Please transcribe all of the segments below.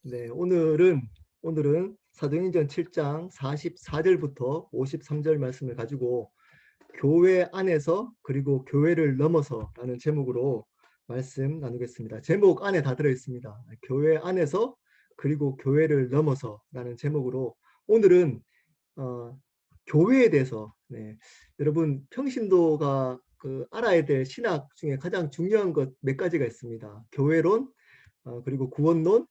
네, 오늘은 사도행전 7장 44절부터 53절 말씀을 가지고 교회 안에서 그리고 교회를 넘어서라는 제목으로 말씀 나누겠습니다. 제목 안에 다 들어 있습니다. 교회 안에서 그리고 교회를 넘어서라는 제목으로 오늘은 어, 교회에 대해서 여러분 평신도가 알아야 될 신학 중에 가장 중요한 것 몇 가지가 있습니다. 교회론, 그리고 구원론,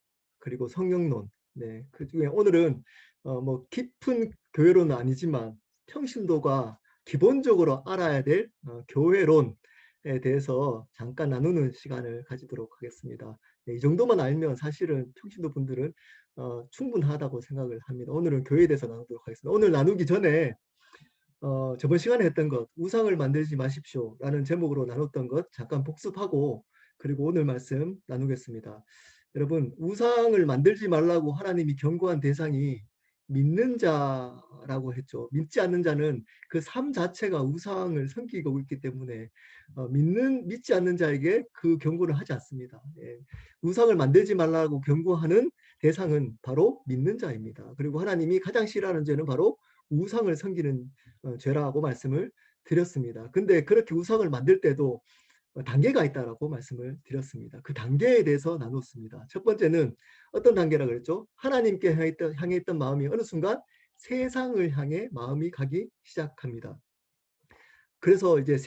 그리고 성령론. 네, 그 중에 오늘은 뭐 깊은 교회론은 아니지만 평신도가 기본적으로 알아야 될 교회론에 대해서 잠깐 나누는 시간을 가지도록 하겠습니다. 네, 이 정도만 알면 사실은 평신도 분들은 충분하다고 생각을 합니다. 오늘은 교회에 대해서 나누도록 하겠습니다. 오늘 나누기 전에 저번 시간에 했던 것, 우상을 만들지 마십시오 라는 제목으로 나눴던 것 잠깐 복습하고 그리고 오늘 말씀 나누겠습니다. 여러분, 우상을 만들지 말라고 하나님이 경고한 대상이 믿는 자라고 했죠. 믿지 않는 자는 그 삶 자체가 우상을 섬기고 있기 때문에 믿지 않는 자에게 그 경고를 하지 않습니다. 예. 우상을 만들지 말라고 경고하는 대상은 바로 믿는 자입니다. 그리고 하나님이 가장 싫어하는 죄는 바로 우상을 섬기는 죄라고 말씀을 드렸습니다. 근데 그렇게 우상을 만들 때도 단계가 있다라고 말씀을 드렸습니다. 그 단계에 대해서 나눴습니다. 첫 번째는 어떤 단계라 그랬죠? 하나님께 향해 있던 마음이 어느 순간 세상을 향해 마음이 가기 시작합니다. 그래서 이제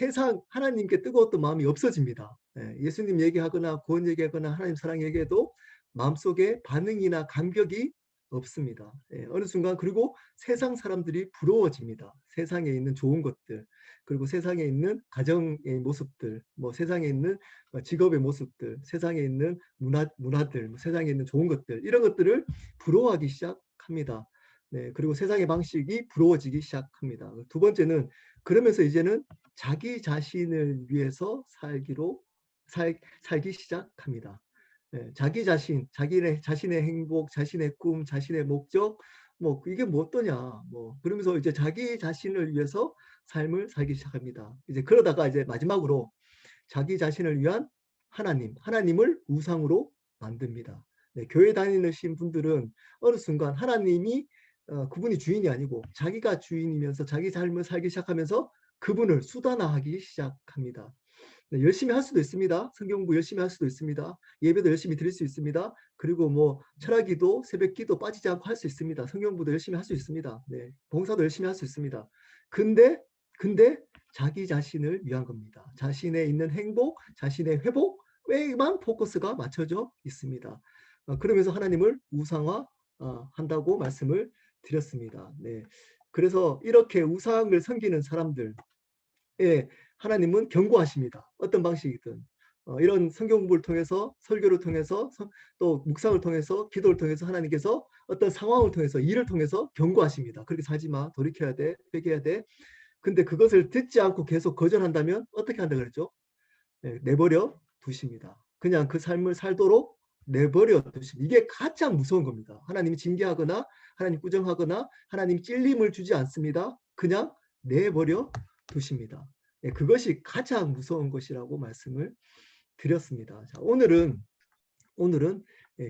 하나님께 뜨거웠던 마음이 없어집니다. 예수님 얘기하거나 구원 얘기하거나 하나님 사랑 얘기해도 마음속에 반응이나 감격이 없습니다. 어느 순간 그리고 세상 사람들이 부러워집니다. 세상에 있는 좋은 것들, 그리고 세상에 있는 가정의 모습들, 뭐 세상에 있는 직업의 모습들, 세상에 있는 문화들, 세상에 있는 좋은 것들, 이런 것들을 부러워하기 시작합니다. 네, 그리고 세상의 방식이 부러워지기 시작합니다. 두 번째는 그러면서 이제는 자기 자신을 위해서 살기 시작합니다. 네, 자기 자신, 자신의 행복, 자신의 꿈, 자신의 목적, 뭐 이게 뭐 어떠냐, 뭐 그러면서 이제 자기 자신을 위해서 삶을 살기 시작합니다. 이제 그러다가 이제 마지막으로 자기 자신을 위한 하나님을 우상으로 만듭니다. 네, 교회 다니신 분들은 어느 순간 하나님이 그분이 주인이 아니고 자기가 주인이면서 자기 삶을 살기 시작하면서 그분을 수단화하기 시작합니다. 네, 열심히 할 수도 있습니다. 성경부 열심히 할 수도 있습니다. 예배도 열심히 드릴 수 있습니다. 그리고 뭐 철학기도, 새벽기도 빠지지 않고 할 수 있습니다. 성경부도 열심히 할 수 있습니다. 네, 봉사도 열심히 할 수 있습니다. 근데 자기 자신을 위한 겁니다. 자신의 있는 행복, 자신의 회복에만 포커스가 맞춰져 있습니다. 그러면서 하나님을 우상화 한다고 말씀을 드렸습니다. 네. 그래서 이렇게 우상을 섬기는 사람들, 하나님은 경고하십니다. 어떤 방식이든. 이런 성경 공부를 통해서, 설교를 통해서, 또 묵상을 통해서, 기도를 통해서 하나님께서 어떤 상황을 통해서, 일을 통해서 경고하십니다. 그렇게 살지 마. 돌이켜야 돼. 회개해야 돼. 근데 그것을 듣지 않고 계속 거절한다면 어떻게 한다 그랬죠? 내버려 두십니다. 그냥 그 삶을 살도록 내버려 두십니다. 이게 가장 무서운 겁니다. 하나님이 징계하거나 하나님 꾸정하거나 하나님 찔림을 주지 않습니다. 그냥 내버려 두십니다. 그것이 가장 무서운 것이라고 말씀을 드렸습니다. 자, 오늘은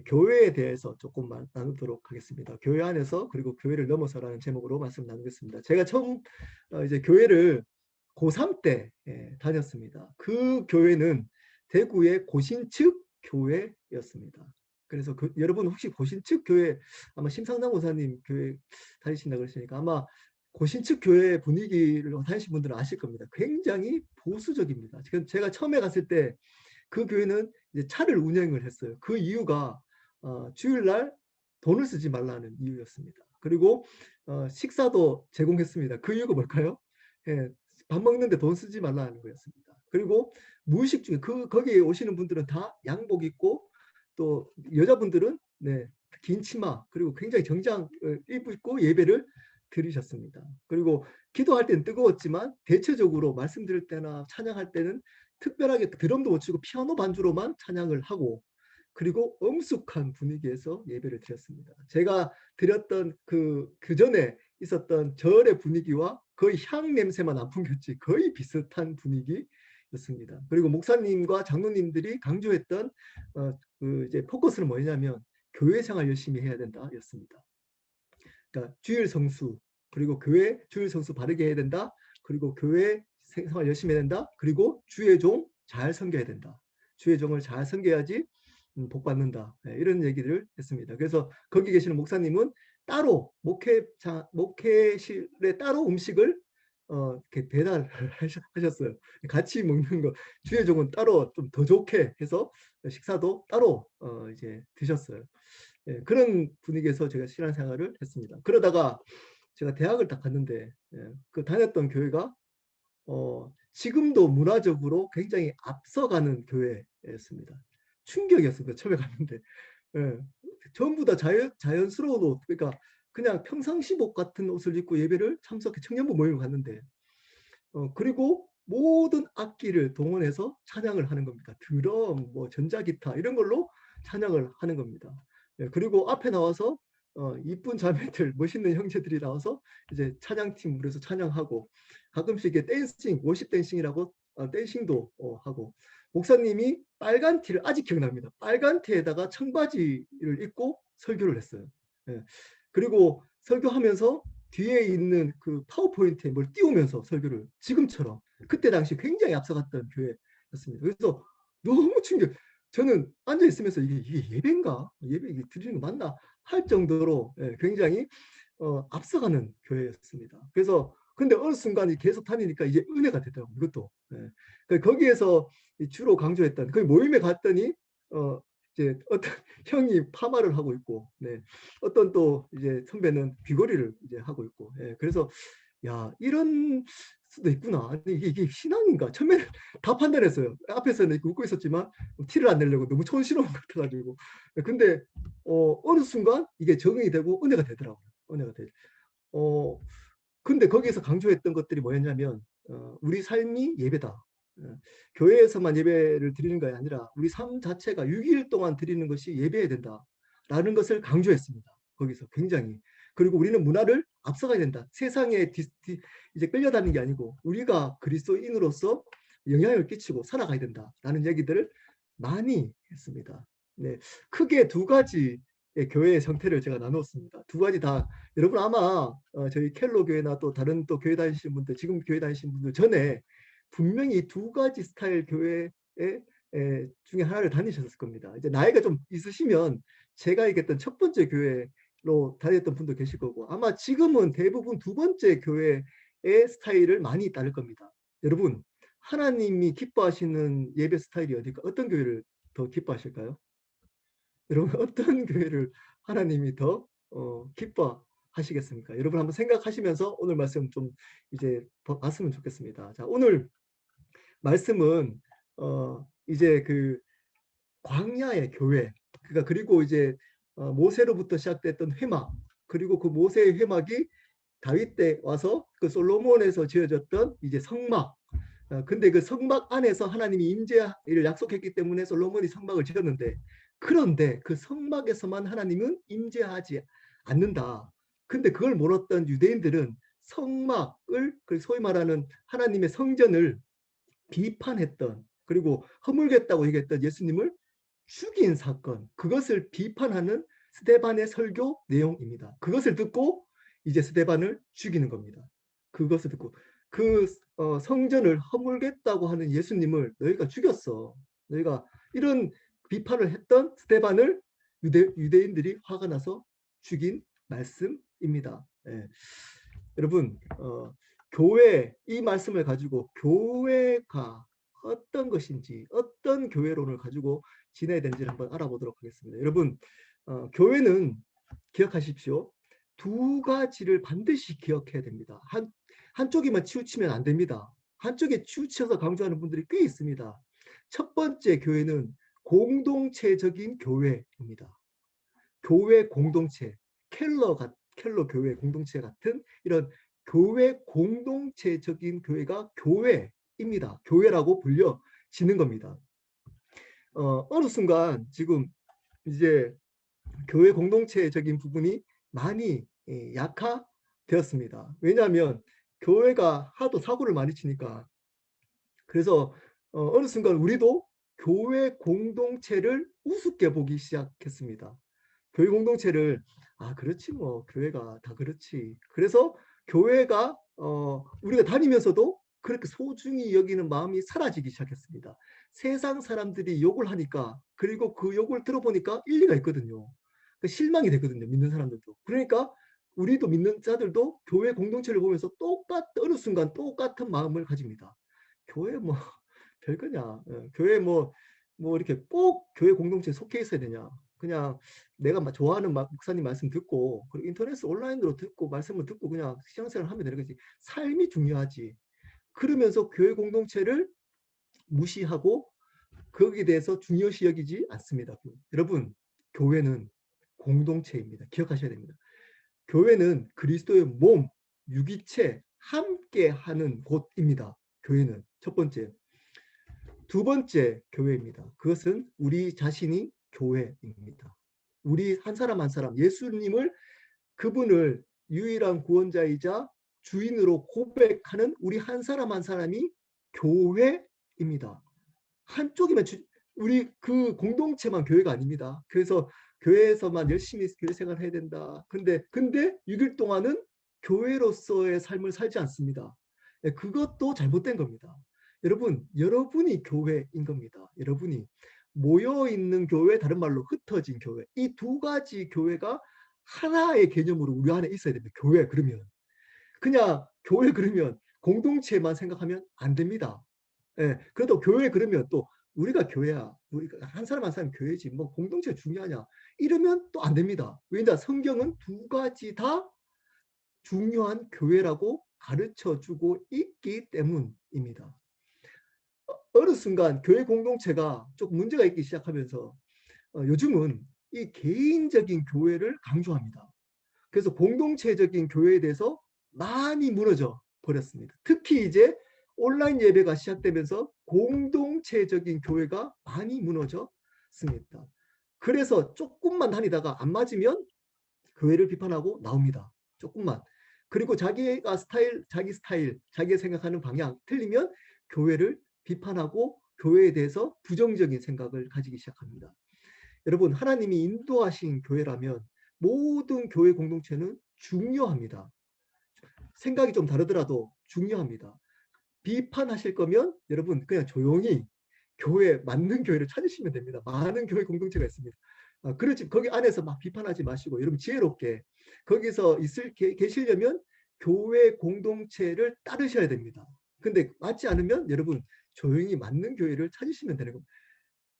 교회에 대해서 조금만 나누도록 하겠습니다. 교회 안에서 그리고 교회를 넘어서라는 제목으로 말씀 나누겠습니다. 제가 처음 이제 교회를 고3 때 다녔습니다. 그 교회는 대구의 고신측 교회였습니다. 그래서 여러분 혹시 고신측 교회, 아마 심상당 원사님 교회 다니신다 그러시니까 아마 고신측 교회 분위기를 다니신 분들은 아실 겁니다. 굉장히 보수적입니다. 지금 제가 처음에 갔을 때 그 교회는 이제 차를 운행을 했어요. 그 이유가 주일날 돈을 쓰지 말라는 이유였습니다. 그리고 식사도 제공했습니다. 그 이유가 뭘까요? 예, 밥 먹는데 돈 쓰지 말라는 거였습니다. 그리고 무의식 중에 거기에 오시는 분들은 다 양복 입고 또 여자분들은 긴 치마 그리고 굉장히 정장 입고 예배를 드리셨습니다. 그리고 기도할 때는 뜨거웠지만 대체적으로 말씀 드릴 때나 찬양할 때는 특별하게 드럼도 못 치고 피아노 반주로만 찬양을 하고 그리고 엄숙한 분위기에서 예배를 드렸습니다. 제가 드렸던 그 전에 있었던 절의 분위기와 거의 향 냄새만 안 풍겼지 거의 비슷한 분위기였습니다. 그리고 목사님과 장로님들이 강조했던 그 이제 포커스는 뭐냐면 교회 생활 열심히 해야 된다 였습니다. 그러니까 주일 성수, 그리고 교회 주일 성수 바르게 해야 된다. 그리고 교회 생활 열심히 해야 된다. 그리고 주의 종 잘 섬겨야 된다. 주의 종을 잘 섬겨야지 복 받는다. 네, 이런 얘기를 했습니다. 그래서 거기 계시는 목사님은 따로 목회실에 따로 음식을 이렇게 배달을 하셨어요. 같이 먹는 거, 주의 종은 따로 좀 더 좋게 해서 식사도 따로 이제 드셨어요. 예, 그런 분위기에서 제가 신앙생활을 했습니다. 그러다가 제가 대학을 딱 갔는데, 예, 그 다녔던 교회가 지금도 문화적으로 굉장히 앞서가는 교회였습니다. 충격이었습니다. 처음에 갔는데. 예, 전부 다 자연스러운 옷, 그러니까 그냥 평상시복 같은 옷을 입고 예배를 참석해 청년부 모임을 갔는데, 그리고 모든 악기를 동원해서 찬양을 하는 겁니다. 드럼, 뭐 전자기타 이런 걸로 찬양을 하는 겁니다. 예, 그리고 앞에 나와서 이쁜 자매들, 멋있는 형제들이 나와서 이제 찬양팀으로 해서 찬양하고, 가끔씩 이게 댄싱, 워십 댄싱이라고 댄싱도 하고, 목사님이 빨간 티를, 아직 기억납니다. 빨간 티에다가 청바지를 입고 설교를 했어요. 예. 그리고 설교하면서 뒤에 있는 그 파워포인트에 뭘 띄우면서 설교를, 지금처럼 그때 당시 굉장히 앞서갔던 교회였습니다. 그래서 너무 충격. 저는 앉아 있으면서 이게 예배인가? 예배 이게 드리는 거 맞나? 할 정도로 굉장히 앞서가는 교회였습니다. 그래서 근데 어느 순간 계속 다니니까 이제 은혜가 되더라고요. 이것도. 거기에서 주로 강조했던 그 모임에 갔더니 이제 어떤 형이 파마를 하고 있고, 네, 어떤 또 이제 선배는 귀걸이를 이제 하고 있고, 예, 그래서 야, 이런 수도 있구나. 아니, 이게 신앙인가? 처음에는 다 판단했어요. 앞에서는 이렇게 웃고 있었지만 티를 안 내려고 너무 촌스러운 것 같아가지고. 근데 어느 순간 이게 적응이 되고 은혜가 되더라고요. 은혜가 돼. 어, 근데 거기에서 강조했던 것들이 뭐였냐면 우리 삶이 예배다. 교회에서만 예배를 드리는 것이 아니라 우리 삶 자체가 6일 동안 드리는 것이 예배해야 된다라는 것을 강조했습니다. 거기서 굉장히. 그리고 우리는 문화를 앞서가야 된다. 세상에 이제 끌려다니는 게 아니고 우리가 그리스도인으로서 영향을 끼치고 살아가야 된다라는 얘기들을 많이 했습니다. 네, 크게 두 가지 교회의 형태를 제가 나눴습니다. 두 가지 다 여러분 아마 저희 켈로 교회나 또 다른 또 교회 다니시는 분들, 지금 교회 다니시는 분들 전에 분명히 두 가지 스타일 교회 중에 하나를 다니셨을 겁니다. 이제 나이가 좀 있으시면 제가 얘기했던 첫 번째 교회로 다녔던 분도 계실 거고, 아마 지금은 대부분 두 번째 교회의 스타일을 많이 따를 겁니다. 여러분, 하나님이 기뻐하시는 예배 스타일이 어디가, 어떤 교회를 더 기뻐하실까요? 여러분, 어떤 교회를 하나님이 더 기뻐하시겠습니까? 여러분 한번 생각하시면서 오늘 말씀 좀 이제 봤으면 좋겠습니다. 자, 오늘 말씀은 이제 그 광야의 교회, 그러니까 그리고 이제 모세로부터 시작됐던 회막, 그리고 그 모세의 회막이 다윗 때 와서 그 솔로몬에서 지어졌던 이제 성막. 근데 그 성막 안에서 하나님이 임재를 약속했기 때문에 솔로몬이 성막을 지었는데, 그런데 그 성막에서만 하나님은 임재하지 않는다. 근데 그걸 몰랐던 유대인들은 성막을, 소위 말하는 하나님의 성전을 비판했던, 그리고 허물겠다고 얘기했던 예수님을 죽인 사건, 그것을 비판하는 스데반의 설교 내용입니다. 그것을 듣고 이제 스데반을 죽이는 겁니다. 그것을 듣고 그 성전을 허물겠다고 하는 예수님을 너희가 죽였어. 너희가 이런 비판을 했던 스데반을 유대인들이 화가 나서 죽인 말씀입니다. 예. 여러분, 교회, 이 말씀을 가지고 교회가 어떤 것인지, 어떤 교회론을 가지고 지내야 되는지를 한번 알아보도록 하겠습니다. 여러분, 교회는 기억하십시오. 두 가지를 반드시 기억해야 됩니다. 한쪽에만 치우치면 안 됩니다. 한쪽에 치우쳐서 강조하는 분들이 꽤 있습니다. 첫 번째 교회는 공동체적인 교회입니다. 교회 공동체, 켈러 교회 공동체 같은 이런 교회 공동체적인 교회가 교회입니다. 교회라고 불려지는 겁니다. 어느 순간 지금 이제 교회 공동체적인 부분이 많이 약화되었습니다. 왜냐하면 교회가 하도 사고를 많이 치니까. 그래서 어느 순간 우리도 교회 공동체를 우습게 보기 시작했습니다. 교회 공동체를 그렇지 뭐 교회가 다 그렇지. 그래서 교회가 우리가 다니면서도 그렇게 소중히 여기는 마음이 사라지기 시작했습니다. 세상 사람들이 욕을 하니까 그리고 그 욕을 들어보니까 일리가 있거든요. 실망이 되거든요. 믿는 사람들도. 그러니까 우리도 믿는 자들도 교회 공동체를 보면서 어느 순간 똑같은 마음을 가집니다. 교회 뭐 별거냐. 교회 뭐 이렇게 꼭 교회 공동체에 속해 있어야 되냐. 그냥 내가 좋아하는 목사님 말씀 듣고 그리고 인터넷 온라인으로 듣고 말씀을 듣고 그냥 신앙생활을 하면 되는 거지. 삶이 중요하지. 그러면서 교회 공동체를 무시하고 거기에 대해서 중요시 여기지 않습니다. 여러분, 교회는 공동체입니다. 기억하셔야 됩니다. 교회는 그리스도의 몸, 유기체 함께 하는 곳입니다. 교회는 첫 번째. 두 번째 교회입니다. 그것은 우리 자신이 교회입니다. 우리 한 사람 한 사람 예수님을 그분을 유일한 구원자이자 주인으로 고백하는 우리 한 사람 한 사람이 교회입니다. 한쪽이면 우리 그 공동체만 교회가 아닙니다. 그래서 교회에서만 열심히 교회 생활을 해야 된다. 근데 6일 동안은 교회로서의 삶을 살지 않습니다. 그것도 잘못된 겁니다. 여러분이 교회인 겁니다. 여러분이 모여있는 교회, 다른 말로 흩어진 교회. 이 두 가지 교회가 하나의 개념으로 우리 안에 있어야 됩니다. 교회 그러면. 그냥 교회 그러면 공동체만 생각하면 안 됩니다. 예, 그래도 교회 그러면 또 우리가 교회야. 우리가 한 사람 한 사람 교회지. 뭐 공동체 중요하냐. 이러면 또 안 됩니다. 왜냐 성경은 두 가지 다 중요한 교회라고 가르쳐 주고 있기 때문입니다. 어느 순간 교회 공동체가 조금 문제가 있기 시작하면서 요즘은 이 개인적인 교회를 강조합니다. 그래서 공동체적인 교회에 대해서 많이 무너져 버렸습니다. 특히 이제 온라인 예배가 시작되면서 공동체적인 교회가 많이 무너졌습니다. 그래서 조금만 다니다가 안 맞으면 교회를 비판하고 나옵니다. 조금만. 그리고 자기가 자기 스타일, 자기가 생각하는 방향 틀리면 교회를 비판하고 교회에 대해서 부정적인 생각을 가지기 시작합니다. 여러분, 하나님이 인도하신 교회라면 모든 교회 공동체는 중요합니다. 생각이 좀 다르더라도 중요합니다. 비판하실 거면 여러분 그냥 조용히 맞는 교회를 찾으시면 됩니다. 많은 교회 공동체가 있습니다. 그렇지 거기 안에서 막 비판하지 마시고 여러분 지혜롭게 거기서 계시려면 교회 공동체를 따르셔야 됩니다. 근데 맞지 않으면 여러분 조용히 맞는 교회를 찾으시면 되는 겁니다.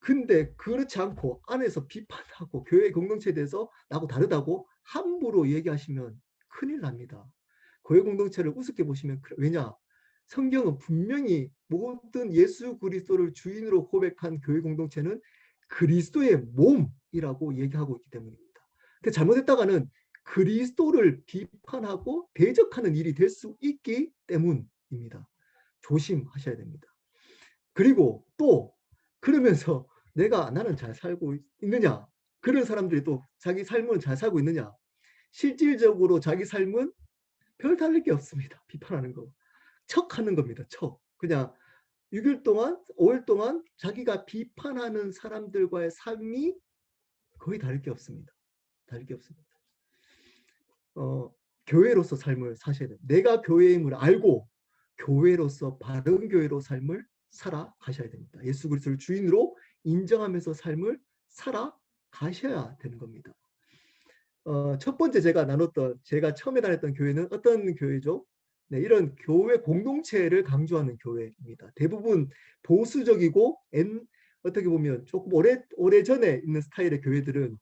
근데 그렇지 않고 안에서 비판하고 교회 공동체에 대해서 나하고 다르다고 함부로 얘기하시면 큰일 납니다. 교회 공동체를 우습게 보시면 왜냐? 성경은 분명히 모든 예수 그리스도를 주인으로 고백한 교회 공동체는 그리스도의 몸이라고 얘기하고 있기 때문입니다. 그 잘못했다가는 그리스도를 비판하고 대적하는 일이 될 수 있기 때문입니다. 조심하셔야 됩니다. 그리고 또 그러면서 나는 잘 살고 있느냐? 그런 사람들이 또 자기 삶은 잘 살고 있느냐? 실질적으로 자기 삶은 별 다를 게 없습니다. 비판하는 거. 척하는 겁니다. 척. 그냥 6일 동안, 5일 동안 자기가 비판하는 사람들과의 삶이 거의 다를 게 없습니다. 다를 게 없습니다. 교회로서 삶을 사셔야 돼요. 내가 교회임을 알고 교회로서 바른 교회로 삶을 살아가셔야 됩니다. 예수 그리스도를 주인으로 인정하면서 삶을 살아가셔야 되는 겁니다. 첫 번째 제가 처음에 다녔던 교회는 어떤 교회죠? 네, 이런 교회 공동체를 강조하는 교회입니다. 대부분 보수적이고 어떻게 보면 조금 오래전에 있는 스타일의 교회들은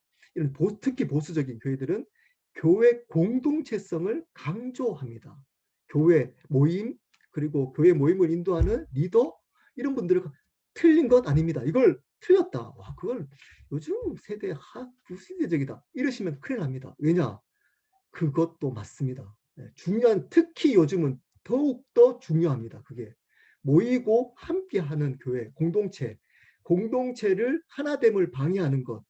특히 보수적인 교회들은 교회 공동체성을 강조합니다. 교회 모임 그리고 교회 모임을 인도하는 리더 이런 분들을 틀린 것 아닙니다. 이걸 틀렸다. 와, 그걸 요즘 세대 부시대적이다. 이러시면 큰일 납니다. 왜냐? 그것도 맞습니다. 특히 요즘은 더욱더 중요합니다. 그게 모이고 함께하는 교회, 공동체를 하나됨을 방해하는 것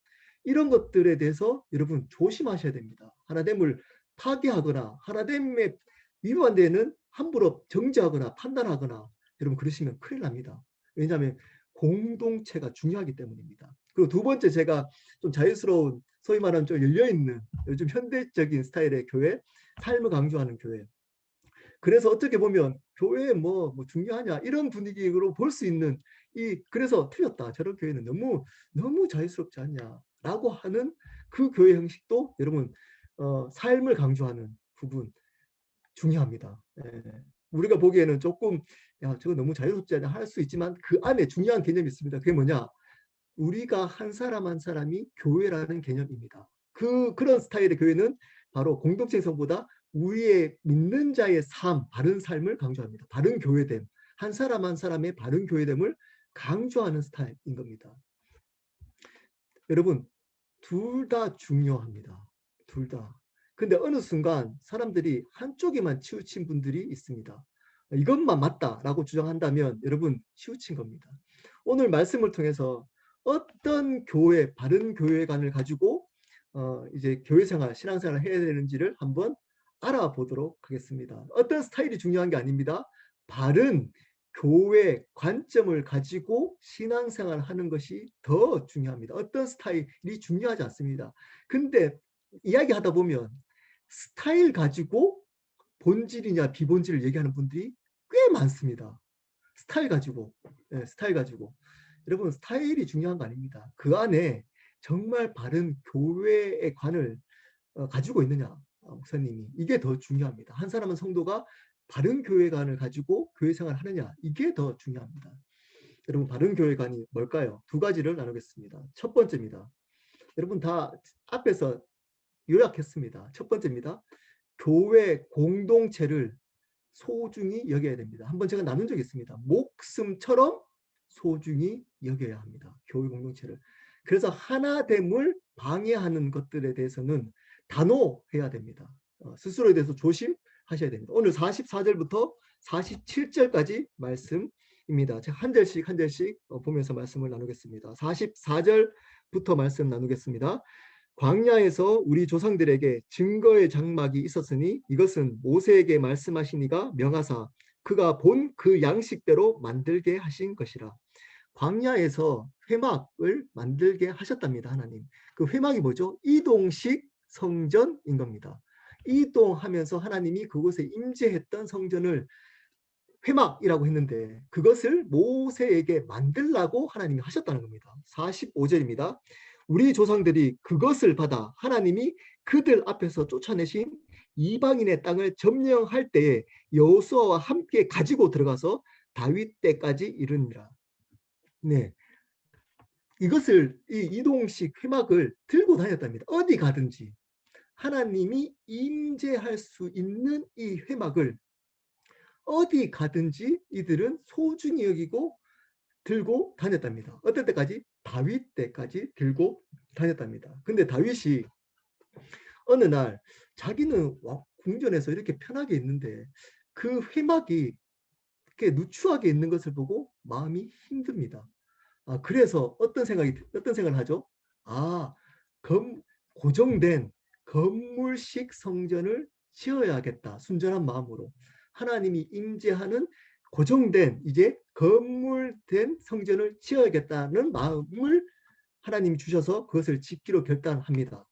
이런 것들에 대해서 여러분 조심하셔야 됩니다. 하나됨을 파괴하거나 하나됨에 위반되는 함부로 정죄하거나 판단하거나 여러분 그러시면 큰일 납니다. 왜냐하면 공동체가 중요하기 때문입니다. 그리고 두 번째 제가 좀 자유스러운 소위 말하는 좀 열려있는 요즘 현대적인 스타일의 교회, 삶을 강조하는 교회. 그래서 어떻게 보면 교회에 뭐 중요하냐 이런 분위기로 볼 수 있는 그래서 틀렸다. 저런 교회는 너무 자유스럽지 않냐라고 하는 그 교회 형식도 여러분 삶을 강조하는 부분 중요합니다. 예. 우리가 보기에는 조금 야 저거 너무 자유롭지 않냐 할 수 있지만 그 안에 중요한 개념이 있습니다. 그게 뭐냐? 우리가 한 사람 한 사람이 교회라는 개념입니다. 그런 스타일의 교회는 바로 공동체 성보다 우리의 믿는 자의 삶, 바른 삶을 강조합니다. 바른 교회됨, 한 사람 한 사람의 바른 교회됨을 강조하는 스타일인 겁니다. 여러분, 둘 다 중요합니다. 둘 다. 근데 어느 순간 사람들이 한쪽에만 치우친 분들이 있습니다. 이것만 맞다라고 주장한다면 여러분 치우친 겁니다. 오늘 말씀을 통해서 어떤 교회, 바른 교회관을 가지고 이제 교회생활, 신앙생활을 해야 되는지를 한번 알아보도록 하겠습니다. 어떤 스타일이 중요한 게 아닙니다. 바른 교회 관점을 가지고 신앙생활을 하는 것이 더 중요합니다. 어떤 스타일이 중요하지 않습니다. 근데 이야기하다 보면 스타일 가지고 본질이냐 비본질을 얘기하는 분들이 꽤 많습니다. 스타일 가지고. 네, 스타일 가지고. 여러분 스타일이 중요한 거 아닙니다. 그 안에 정말 바른 교회의 관을 가지고 있느냐 목사님이 이게 더 중요합니다. 한 사람은 성도가 바른 교회관을 가지고 교회생활을 하느냐 이게 더 중요합니다. 여러분 바른 교회관이 뭘까요? 두 가지를 나누겠습니다. 첫 번째입니다. 여러분 다 앞에서 요약했습니다. 첫 번째입니다. 교회 공동체를 소중히 여겨야 됩니다. 한번 제가 나눈 적이 있습니다. 목숨처럼 소중히 여겨야 합니다. 교회 공동체를. 그래서 하나됨을 방해하는 것들에 대해서는 단호해야 됩니다. 스스로에 대해서 조심하셔야 됩니다. 오늘 44절부터 47절까지 말씀입니다. 제가 한 절씩 한 절씩 보면서 말씀을 나누겠습니다. 44절부터 말씀 나누겠습니다. 광야에서 우리 조상들에게 증거의 장막이 있었으니 이것은 모세에게 말씀하시니가 명하사 그가 본 그 양식대로 만들게 하신 것이라. 광야에서 회막을 만들게 하셨답니다. 하나님. 그 회막이 뭐죠? 이동식 성전인 겁니다. 이동하면서 하나님이 그곳에 임재했던 성전을 회막이라고 했는데 그것을 모세에게 만들라고 하나님이 하셨다는 겁니다. 45절입니다. 우리 조상들이 그것을 받아 하나님이 그들 앞에서 쫓아내신 이방인의 땅을 점령할 때에 여호수아와 함께 가지고 들어가서 다윗 때까지 이르니라. 네, 이것을 이 이동식 회막을 들고 다녔답니다. 어디 가든지 하나님이 임재할 수 있는 이 회막을 어디 가든지 이들은 소중히 여기고 들고 다녔답니다. 어떨 때까지? 다윗 때까지 들고 다녔답니다. 근데 다윗이 어느 날 자기는 궁전에서 이렇게 편하게 있는데 그 회막이 이렇게 누추하게 있는 것을 보고 마음이 힘듭니다. 그래서 어떤 생각을 하죠? 아, 고정된 건물식 성전을 지어야겠다. 순전한 마음으로. 하나님이 임재하는 고정된 이제 건물된 성전을 지어야겠다는 마음을 하나님이 주셔서 그것을 짓기로 결단합니다.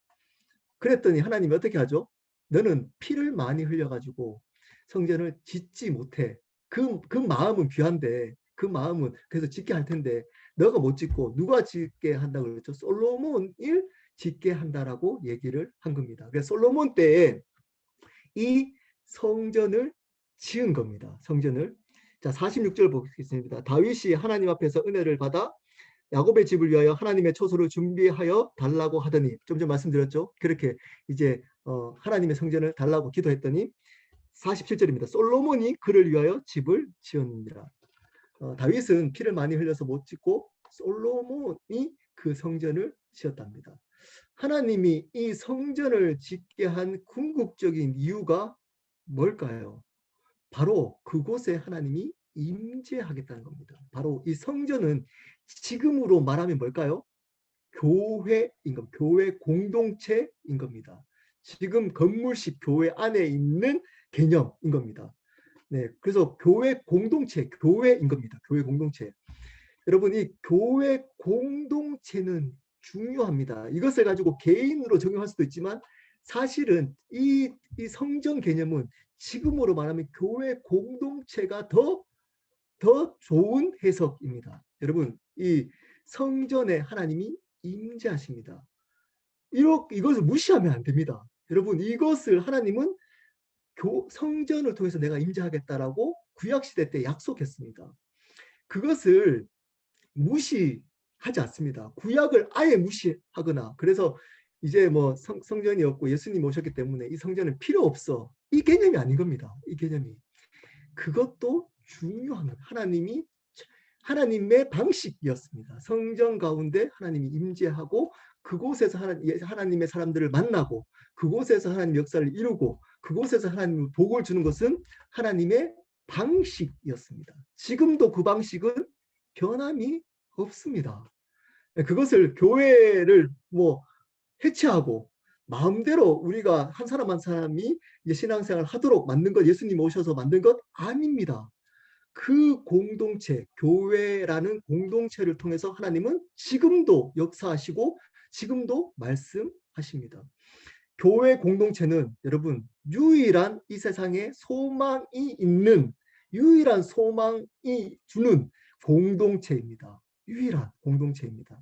그랬더니 하나님이 어떻게 하죠? 너는 피를 많이 흘려가지고 성전을 짓지 못해. 그 마음은 귀한데 그 마음은 그래서 짓게 할 텐데 너가 못 짓고 누가 짓게 한다고 그랬죠? 솔로몬을 짓게 한다라고 얘기를 한 겁니다. 그래서 솔로몬 때에 이 성전을 지은 겁니다. 성전을. 자, 46절 보겠습니다. 다윗이 하나님 앞에서 은혜를 받아 야곱의 집을 위하여 하나님의 초소를 준비하여 달라고 하더니 좀 전 말씀드렸죠. 그렇게 이제 하나님의 성전을 달라고 기도했더니 47절입니다. 솔로몬이 그를 위하여 집을 지었느니라. 다윗은 피를 많이 흘려서 못 짓고 솔로몬이 그 성전을 지었답니다. 하나님이 이 성전을 짓게 한 궁극적인 이유가 뭘까요? 바로 그곳에 하나님이 임재하겠다는 겁니다. 바로 이 성전은 지금으로 말하면 뭘까요? 교회인 겁니다. 교회 공동체인 겁니다. 지금 건물식 교회 안에 있는 개념인 겁니다. 네, 그래서 교회 공동체, 교회인 겁니다. 교회 공동체. 여러분, 이 교회 공동체는 중요합니다. 이것을 가지고 개인으로 적용할 수도 있지만 사실은 이 성전 개념은 지금으로 말하면 교회 공동체가 더 좋은 해석입니다. 여러분, 이 성전에 하나님이 임재하십니다. 이것을 무시하면 안 됩니다. 여러분, 이것을 하나님은 성전을 통해서 내가 임재하겠다라고 구약시대 때 약속했습니다. 그것을 무시하지 않습니다. 구약을 아예 무시하거나 그래서 이제 뭐 성전이 없고 예수님이 오셨기 때문에 이 성전은 필요 없어. 이 개념이 아닌 겁니다. 이 개념이. 그것도 중요한 것. 하나님의 방식이었습니다. 성전 가운데 하나님이 임재하고 그곳에서 하나님의 사람들을 만나고 그곳에서 하나님 역사를 이루고 그곳에서 하나님 복을 주는 것은 하나님의 방식이었습니다. 지금도 그 방식은 변함이 없습니다. 그것을 교회를 뭐 해체하고 마음대로 우리가 한 사람 한 사람이 신앙생활을 하도록 만든 것, 예수님 오셔서 만든 것 아닙니다. 그 공동체, 교회라는 공동체를 통해서 하나님은 지금도 역사하시고 지금도 말씀하십니다. 교회 공동체는 여러분 유일한 이 세상에 소망이 있는 유일한 소망이 주는 공동체입니다. 유일한 공동체입니다.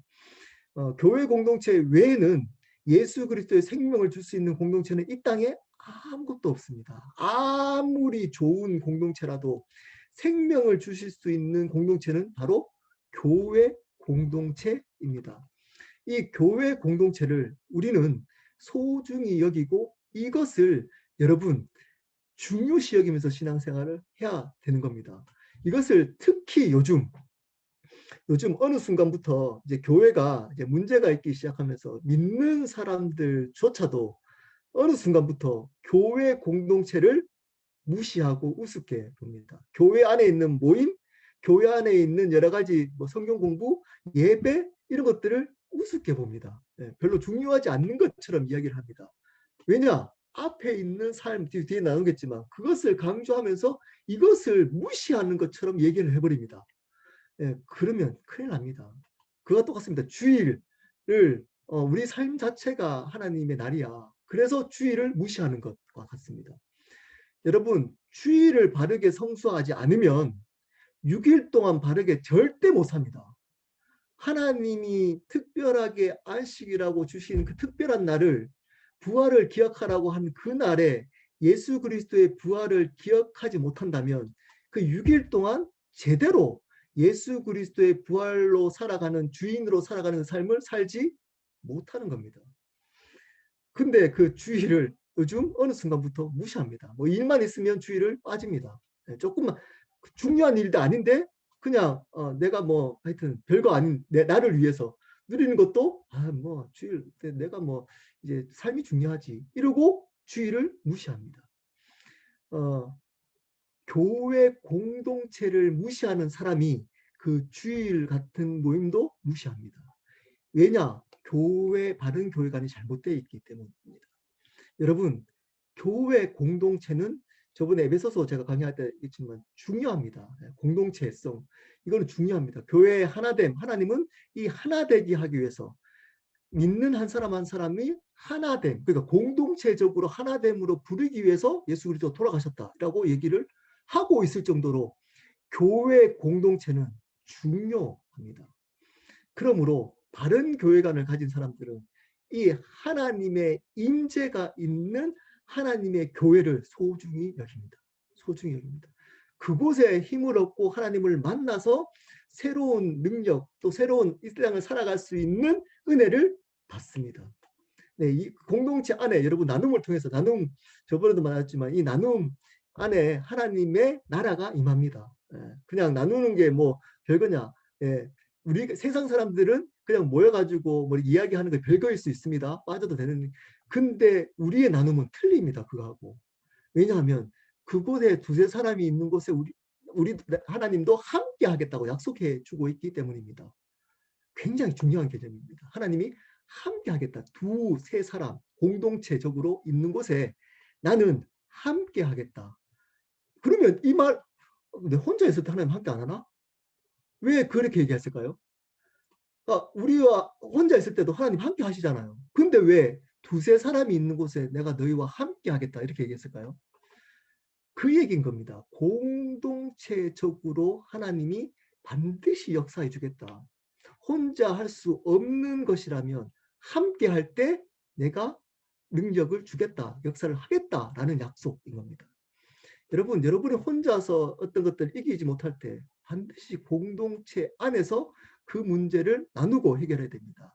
교회 공동체 외에는 예수 그리스도의 생명을 줄 수 있는 공동체는 이 땅에 아무것도 없습니다. 아무리 좋은 공동체라도 생명을 주실 수 있는 공동체는 바로 교회 공동체입니다. 이 교회 공동체를 우리는 소중히 여기고 이것을 여러분 중요시 여기면서 신앙생활을 해야 되는 겁니다. 이것을 특히 요즘 어느 순간부터 이제 교회가 이제 문제가 있기 시작하면서 믿는 사람들조차도 어느 순간부터 교회 공동체를 무시하고 우습게 봅니다. 교회 안에 있는 모임, 교회 안에 있는 여러 가지 뭐 성경 공부, 예배 이런 것들을 우습게 봅니다. 별로 중요하지 않는 것처럼 이야기를 합니다. 왜냐? 앞에 있는 삶, 뒤에 나누겠지만 그것을 강조하면서 이것을 무시하는 것처럼 얘기를 해버립니다. 그러면 큰일 납니다. 그와 똑같습니다. 주일을 우리 삶 자체가 하나님의 날이야. 그래서 주일을 무시하는 것과 같습니다. 여러분, 주일을 바르게 성수하지 않으면 6일 동안 바르게 절대 못 삽니다. 하나님이 특별하게 안식이라고 주신 그 특별한 날을 부활을 기억하라고 한 그 날에 예수 그리스도의 부활을 기억하지 못한다면 그 6일 동안 제대로 예수 그리스도의 부활로 살아가는 주인으로 살아가는 삶을 살지 못하는 겁니다. 근데 그 주일을 요즘 어느 순간부터 무시합니다. 뭐 일만 있으면 주일을 빠집니다. 조금만 중요한 일도 아닌데 그냥 내가 뭐 하여튼 별거 아닌 나를 위해서 누리는 것도 뭐 주일 내가 뭐 이제 삶이 중요하지 이러고 주일을 무시합니다. 교회 공동체를 무시하는 사람이 그 주일 같은 모임도 무시합니다. 왜냐? 바른 교회관이 잘못되어 있기 때문입니다. 여러분, 교회 공동체는 저번에 에베소서 제가 강의할 때 있지만 중요합니다. 공동체성. 이거는 중요합니다. 교회의 하나됨, 하나님은 이 하나되게 하기 위해서 믿는 한 사람 한 사람이 하나됨, 그러니까 공동체적으로 하나됨으로 부르기 위해서 예수 그리스도 돌아가셨다라고 얘기를 하고 있을 정도로 교회 공동체는 중요합니다. 그러므로 바른 교회관을 가진 사람들은 이 하나님의 임재가 있는 하나님의 교회를 소중히 여깁니다. 소중히 여깁니다. 그곳에 힘을 얻고 하나님을 만나서 새로운 능력 또 새로운 이 세상을 살아갈 수 있는 은혜를 받습니다. 네, 이 공동체 안에 여러분 나눔을 통해서 저번에도 말했지만 이 나눔 안에 하나님의 나라가 임합니다. 그냥 나누는 게 뭐 별거냐? 우리 세상 사람들은 그냥 모여가지고 뭐 이야기하는 게 별거일 수 있습니다. 빠져도 되는. 근데 우리의 나눔은 틀립니다. 그거하고. 왜냐하면 그곳에 두세 사람이 있는 곳에 우리 하나님도 함께 하겠다고 약속해 주고 있기 때문입니다. 굉장히 중요한 개념입니다. 하나님이 함께 하겠다. 두세 사람 공동체적으로 있는 곳에 나는 함께 하겠다. 그러면 이 말 혼자 있을 때 하나님 함께 안 하나? 왜 그렇게 얘기했을까요? 우리와 혼자 있을 때도 하나님 함께 하시잖아요. 근데 왜 두세 사람이 있는 곳에 내가 너희와 함께 하겠다 이렇게 얘기했을까요? 그 얘기인 겁니다. 공동체적으로 하나님이 반드시 역사해 주겠다. 혼자 할 수 없는 것이라면 함께 할 때 내가 능력을 주겠다. 역사를 하겠다라는 약속인 겁니다. 여러분이 혼자서 어떤 것들을 이기지 못할 때 반드시 공동체 안에서 그 문제를 나누고 해결해야 됩니다.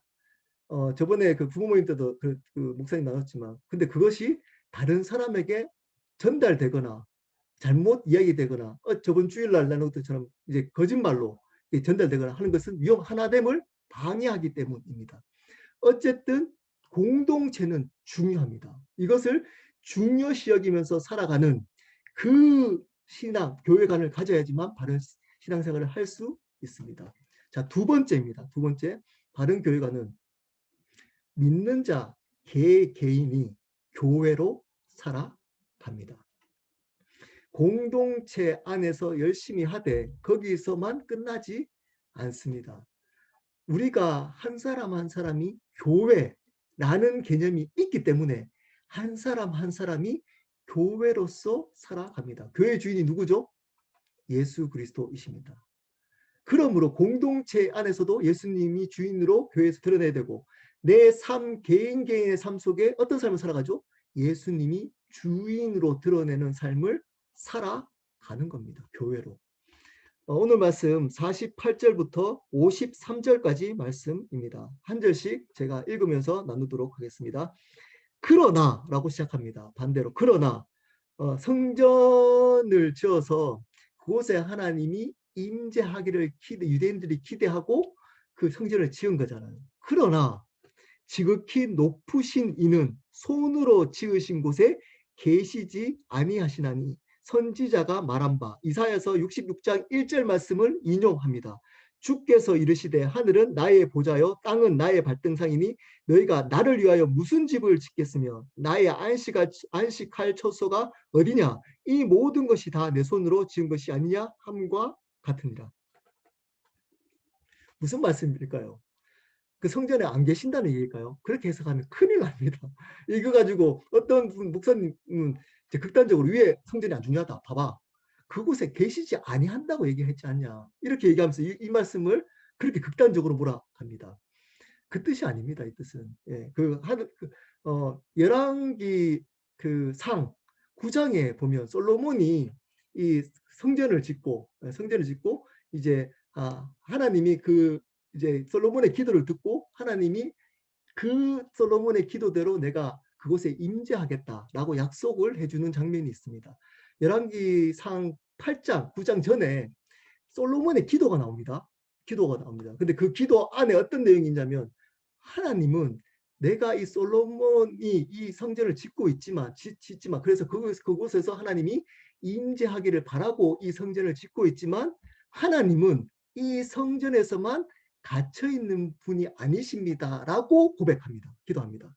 저번에 그 부모 모임 때도 그 목사님 나눴지만, 근데 그것이 다른 사람에게 전달되거나 잘못 이야기되거나 저번 주일날 나눈 것처럼 이제 거짓말로 전달되거나 하는 것은 하나됨을 방해하기 때문입니다. 어쨌든 공동체는 중요합니다. 이것을 중요시 여기면서 살아가는 그 신앙, 교회관을 가져야지만 바른 신앙생활을 할 수 있습니다. 자, 두 번째입니다. 두 번째, 바른 교회관은 믿는 자 개개인이 교회로 살아갑니다. 공동체 안에서 열심히 하되 거기서만 끝나지 않습니다. 우리가 한 사람 한 사람이 교회라는 개념이 있기 때문에 한 사람 한 사람이 교회로서 살아갑니다. 교회 주인이 누구죠? 예수 그리스도이십니다. 그러므로 공동체 안에서도 예수님이 주인으로 교회에서 드러내야 되고 내 삶, 개인의 삶 속에 어떤 삶을 살아가죠? 예수님이 주인으로 드러내는 삶을 살아가는 겁니다. 교회로. 오늘 말씀 48절부터 53절까지 말씀입니다. 한 절씩 제가 읽으면서 나누도록 하겠습니다. 그러나 라고 시작합니다. 반대로 그러나 성전을 지어서 그곳에 하나님이 임재하기를 유대인들이 기대하고 그 성전을 지은 거잖아요. 그러나 지극히 높으신 이는 손으로 지으신 곳에 계시지 아니하시나니 선지자가 말한 바 이사야서 66장 1절 말씀을 인용합니다. 주께서 이르시되 하늘은 나의 보좌요 땅은 나의 발등상이니 너희가 나를 위하여 무슨 집을 짓겠으며 나의 안식할 처소가 어디냐 이 모든 것이 다 내 손으로 지은 것이 아니냐 함과 같으니라. 무슨 말씀일까요? 그 성전에 안 계신다는 얘기일까요? 그렇게 해석하면 큰일 납니다. 이거 가지고 어떤 목사님은 극단적으로 왜 성전이 안 중요하다. 봐봐. 그곳에 계시지 아니한다고 얘기했지 않냐. 이렇게 얘기하면서 이 말씀을 그렇게 극단적으로 몰아갑니다. 그 뜻이 아닙니다. 이 뜻은. 예, 열왕기 그 상 9장에 보면 솔로몬이 이 성전을 짓고 이제 하나님이 이제 솔로몬의 기도를 듣고 하나님이 그 솔로몬의 기도대로 내가 그곳에 임재하겠다라고 약속을 해주는 장면이 있습니다. 열왕기상 8장, 9장 전에 솔로몬의 기도가 나옵니다. 근데 그 기도 안에 어떤 내용이 있냐면 하나님은 내가 이 솔로몬이 이 성전을 짓지만 그래서 그곳에서 하나님이 임재하기를 바라고 이 성전을 짓고 있지만 하나님은 이 성전에서만 갇혀 있는 분이 아니십니다라고 고백합니다. 기도합니다.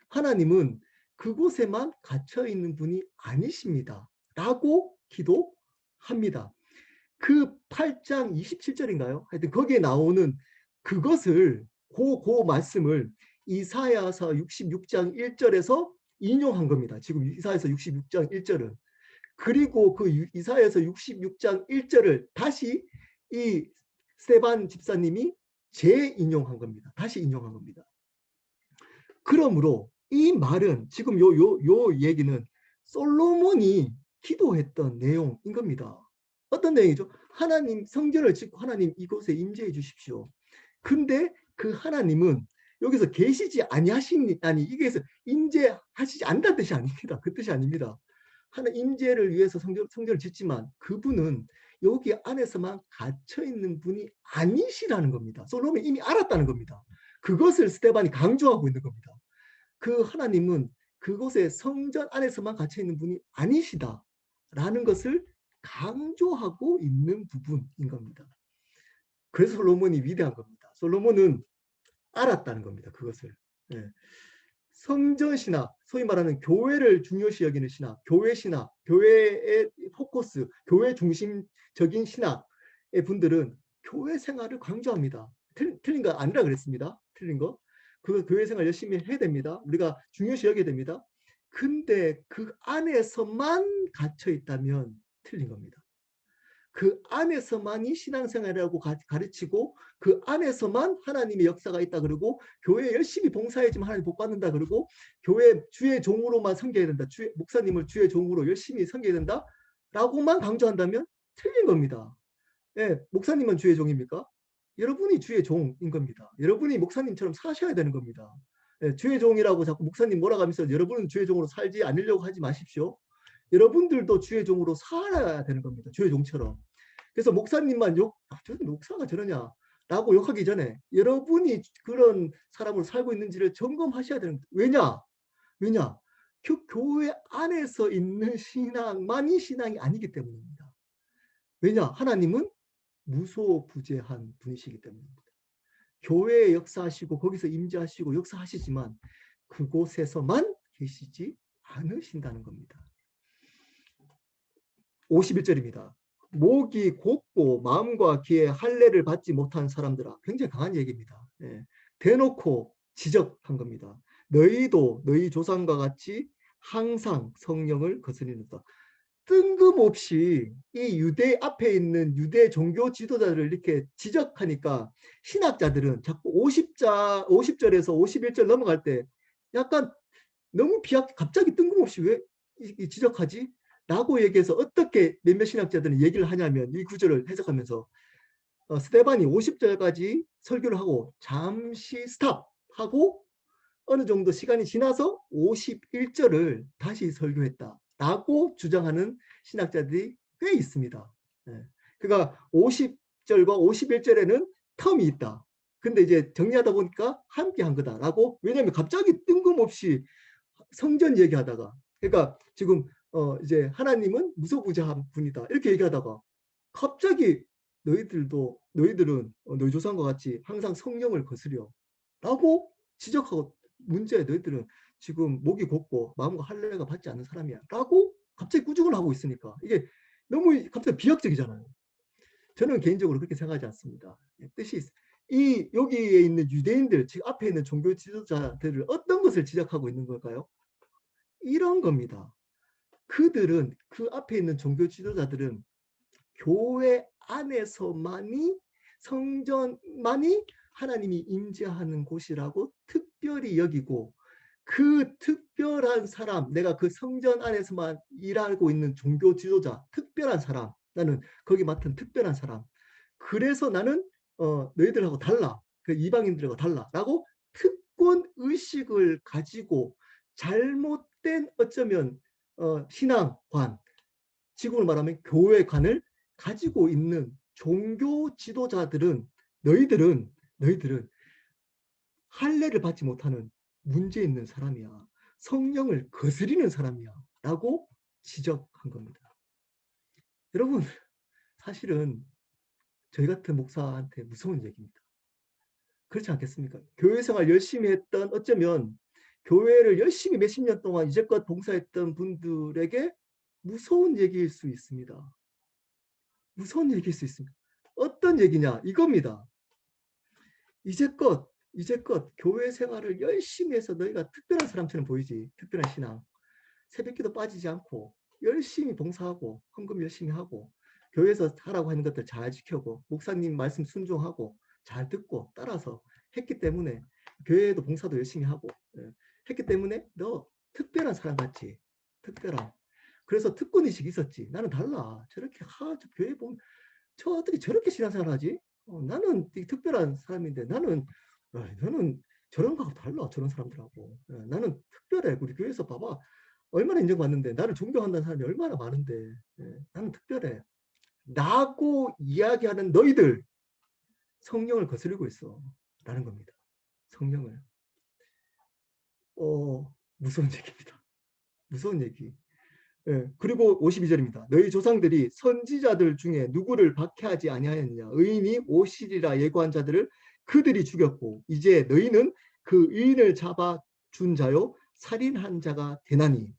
하나님은 그곳에만 갇혀 있는 분이 아니십니다라고 기도합니다. 그 8장 27절인가요? 하여튼 거기에 나오는 그것을 그 말씀을 이사야서 66장 1절에서 인용한 겁니다. 지금 이사야서 66장 1절은. 그리고 그 이사야서 66장 1절을 다시 이 스테반 집사님이 재인용한 겁니다. 다시 인용한 겁니다. 그러므로 이 말은 지금 요 얘기는 솔로몬이 기도했던 내용인 겁니다. 어떤 내용이죠? 하나님 성전을 짓고 하나님 이곳에 임재해 주십시오. 근데 그 하나님은 여기서 계시지 아니하시니 이게서 임재하시지 않다는 뜻이 아닙니다. 그 뜻이 아닙니다. 하나님 임재를 위해서 성전을 짓지만 그분은 여기 안에서만 갇혀 있는 분이 아니시라는 겁니다. 솔로몬이 이미 알았다는 겁니다. 그것을 스테반이 강조하고 있는 겁니다. 그 하나님은 그곳에 성전 안에서만 갇혀 있는 분이 아니시다라는 것을 강조하고 있는 부분인 겁니다. 그래서 솔로몬이 위대한 겁니다. 솔로몬은 알았다는 겁니다. 그것을. 네. 성전 신학, 소위 말하는 교회를 중요시 여기는 신학, 교회 신학, 교회의 포커스, 교회 중심적인 신학의 분들은 교회 생활을 강조합니다. 틀린 거 아니라 그랬습니다. 틀린 거. 그 교회 생활 열심히 해야 됩니다. 우리가 중요시 여겨야 됩니다. 근데 그 안에서만 갇혀 있다면 틀린 겁니다. 그 안에서만이 신앙생활이라고 가르치고 그 안에서만 하나님의 역사가 있다 그러고 교회 열심히 봉사해야지만 하나님 복 받는다 그러고 교회 주의 종으로만 섬겨야 된다. 목사님을 주의 종으로 열심히 섬겨야 된다. 라고만 강조한다면 틀린 겁니다. 예, 목사님은 주의 종입니까? 여러분이 주의 종인 겁니다. 여러분이 목사님처럼 사셔야 되는 겁니다. 예, 주의 종이라고 자꾸 목사님 몰아가면서 여러분은 주의 종으로 살지 않으려고 하지 마십시오. 여러분들도 주의 종으로 살아야 되는 겁니다. 주의 종처럼. 그래서 목사님만 저 목사가 저러냐 라고 욕하기 전에 여러분이 그런 사람으로 살고 있는지를 점검하셔야 되는 겁니다. 왜냐? 교회 안에서 있는 신앙만이 신앙이 아니기 때문입니다. 왜냐? 하나님은 무소부재한 분이시기 때문입니다. 교회에 역사하시고 거기서 임재하시고 역사하시지만 그곳에서만 계시지 않으신다는 겁니다. 51절입니다. 목이 곧고 마음과 귀에 할례를 받지 못한 사람들아. 굉장히 강한 얘기입니다. 예. 대놓고 지적한 겁니다. 너희도 너희 조상과 같이 항상 성령을 거스리는다. 뜬금없이 이 유대 앞에 있는 유대 종교 지도자들을 이렇게 지적하니까 신학자들은 자꾸 50절에서 51절 넘어갈 때 약간 너무 갑자기 뜬금없이 왜 지적하지? 라고 얘기해서 어떻게 몇몇 신학자들은 얘기를 하냐면 이 구절을 해석하면서 스데반이 50절까지 설교를 하고 잠시 스탑하고 어느 정도 시간이 지나서 51절을 다시 설교했다라고 주장하는 신학자들이 꽤 있습니다. 네. 그러니까 50절과 51절에는 텀이 있다. 근데 이제 정리하다 보니까 함께 한 거다라고. 왜냐하면 갑자기 뜬금없이 성전 얘기하다가 그러니까 지금 이제 하나님은 무소부재한 분이다 이렇게 얘기하다가 갑자기 너희들은 너희 조상과 같이 항상 성령을 거스려 라고 지적하고 문제 너희들은 지금 목이 곧고 마음과 할례가 받지 않는 사람이야 라고 갑자기 꾸중을 하고 있으니까 이게 너무 갑자기 비약적이잖아요. 저는 개인적으로 그렇게 생각하지 않습니다. 뜻이 여기에 있는 유대인들 지금 앞에 있는 종교 지도자들을 어떤 것을 지적하고 있는 걸까요? 이런 겁니다. 그들은 그 앞에 있는 종교 지도자들은 교회 안에서만이 성전만이 하나님이 임재하는 곳이라고 특별히 여기고 그 특별한 사람, 내가 그 성전 안에서만 일하고 있는 종교 지도자, 특별한 사람, 나는 거기 맡은 특별한 사람. 그래서 나는 너희들하고 달라. 그 이방인들하고 달라라고 특권 의식을 가지고 잘못된 어쩌면 신앙관, 지금으로 말하면 교회관을 가지고 있는 종교 지도자들은 너희들은 할례를 받지 못하는 문제 있는 사람이야. 성령을 거스리는 사람이야. 라고 지적한 겁니다. 여러분, 사실은 저희 같은 목사한테 무서운 얘기입니다. 그렇지 않겠습니까? 교회 생활 열심히 했던 어쩌면 교회를 열심히 몇십 년 동안 이제껏 봉사했던 분들에게 무서운 얘기일 수 있습니다. 무서운 얘기일 수 있습니다. 어떤 얘기냐? 이겁니다. 이제껏 교회 생활을 열심히 해서 너희가 특별한 사람처럼 보이지. 특별한 신앙. 새벽기도 빠지지 않고 열심히 봉사하고 헌금 열심히 하고 교회에서 하라고 하는 것들 잘 지켜고 목사님 말씀 순종하고 잘 듣고 따라서 했기 때문에 교회에도 봉사도 열심히 하고 했기 때문에 너 특별한 사람 같지. 특별한. 그래서 특권의식이 있었지. 나는 달라. 저렇게 저 교회 보면 저 어떻게 저렇게 신앙생활 하지? 나는 특별한 사람인데 너는 저런 거하고 달라. 저런 사람들하고. 나는 특별해. 우리 교회에서 봐봐. 얼마나 인정받는데 나를 존경한다는 사람이 얼마나 많은데 나는 특별해. 라고 이야기하는 너희들 성령을 거스르고 있어. 라는 겁니다. 성령을. 무서운 얘기입니다. 무서운 얘기. 그리고 52절입니다. 너희 조상들이 선지자들 중에 누구를 박해하지 아니하였느냐. 의인이 오시리라 예고한 자들을 그들이 죽였고 이제 너희는 그 의인을 잡아 준 자요 살인한 자가 되나니.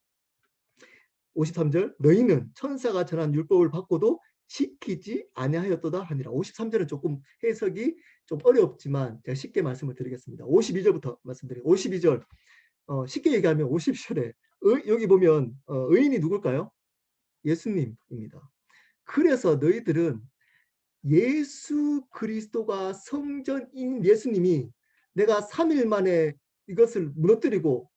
53절 너희는 천사가 전한 율법을 받고도 지키지 아니하였도다 하니라. 53절은 조금 해석이 좀 어렵지만 제가 쉽게 말씀을 드리겠습니다. 52절부터 말씀드려요. 52절 쉽게 얘기하면 52절에 여기 보면 의인이 누굴까요? 예수님입니다. 그래서 너희들은 예수 그리스도가 성전인 예수님이 내가 3일 만에 이것을 무너뜨리고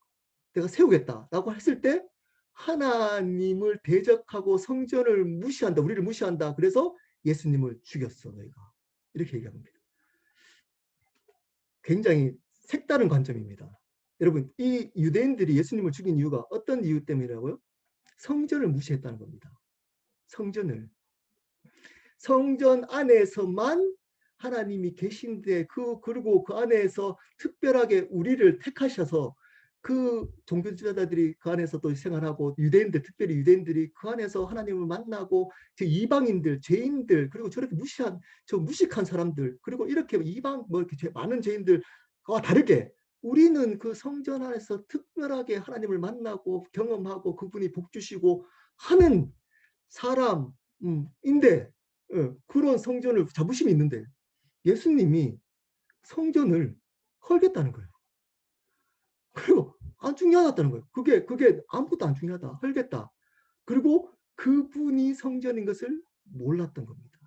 내가 세우겠다라고 했을 때 하나님을 대적하고 성전을 무시한다. 우리를 무시한다. 그래서 예수님을 죽였어 너희가. 이렇게 얘기합니다. 굉장히 색다른 관점입니다. 여러분 이 유대인들이 예수님을 죽인 이유가 어떤 이유 때문이라고요? 성전을 무시했다는 겁니다. 성전을. 성전 안에서만 하나님이 계신데 그리고 그 안에서 특별하게 우리를 택하셔서 그 종교 지도자들이 그 안에서 또 생활하고 유대인들 특별히 유대인들이 그 안에서 하나님을 만나고 이방인들 죄인들 그리고 저렇게 무시한 저 무식한 사람들 그리고 이렇게 이방 뭐 이렇게 많은 죄인들과 다르게 우리는 그 성전 안에서 특별하게 하나님을 만나고 경험하고 그분이 복 주시고 하는 사람인데 그런 성전을 자부심이 있는데 예수님이 성전을 헐겠다는 거예요. 그리고 안 중요하다는 거예요. 그게 아무것도 안 중요하다. 헐겠다. 그리고 그분이 성전인 것을 몰랐던 겁니다.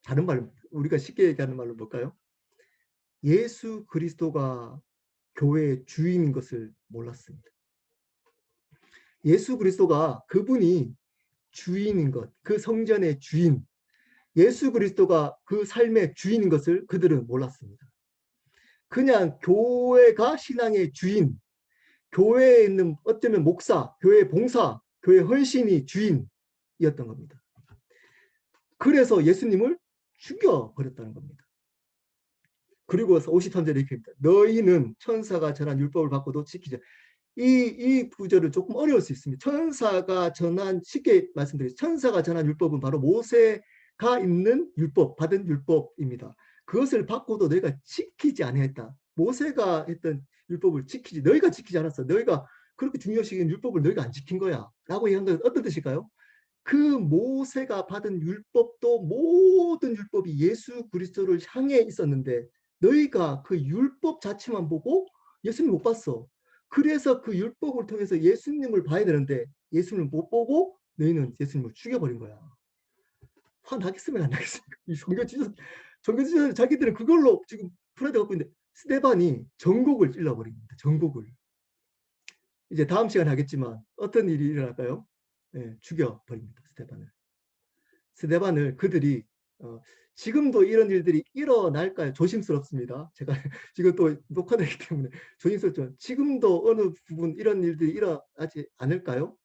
다른 말로 우리가 쉽게 얘기하는 말로 뭘까요? 예수 그리스도가 교회의 주인인 것을 몰랐습니다. 예수 그리스도가 그분이 주인인 것, 그 성전의 주인, 예수 그리스도가 그 삶의 주인인 것을 그들은 몰랐습니다. 그냥 교회가 신앙의 주인, 교회에 있는 어쩌면 목사, 교회 봉사, 교회 헌신이 주인이었던 겁니다. 그래서 예수님을 죽여버렸다는 겁니다. 그리고 53절에 이렇게 합니다. 너희는 천사가 전한 율법을 받고도 지키지. 이 구절은 조금 어려울 수 있습니다. 천사가 전한 쉽게 말씀드리죠. 천사가 전한 율법은 바로 모세가 있는 율법, 받은 율법입니다. 그것을 받고도 너희가 지키지 아니했다. 모세가 했던 율법을 지키지 너희가 지키지 않았어. 너희가 그렇게 중요시긴 율법을 너희가 안 지킨 거야. 라고 얘기한 건 어떤 뜻일까요? 그 모세가 받은 율법도 모든 율법이 예수 그리스도를 향해 있었는데 너희가 그 율법 자체만 보고 예수님 못 봤어. 그래서 그 율법을 통해서 예수님을 봐야 되는데 예수님을 못 보고 너희는 예수님을 죽여버린 거야. 화 나겠으면 안 나겠습니까? 이 종교지도자 자기들은 그걸로 지금 프라이드 갖고 있는데 스데반이 전곡을 찔러버립니다. 전곡을. 이제 다음 시간에 하겠지만 어떤 일이 일어날까요? 네, 죽여버립니다. 스데반을 그들이 지금도 이런 일들이 일어날까요? 조심스럽습니다. 제가 지금 또 녹화되기 때문에 조심스럽죠. 지금도 어느 부분 이런 일들이 일어나지 않을까요?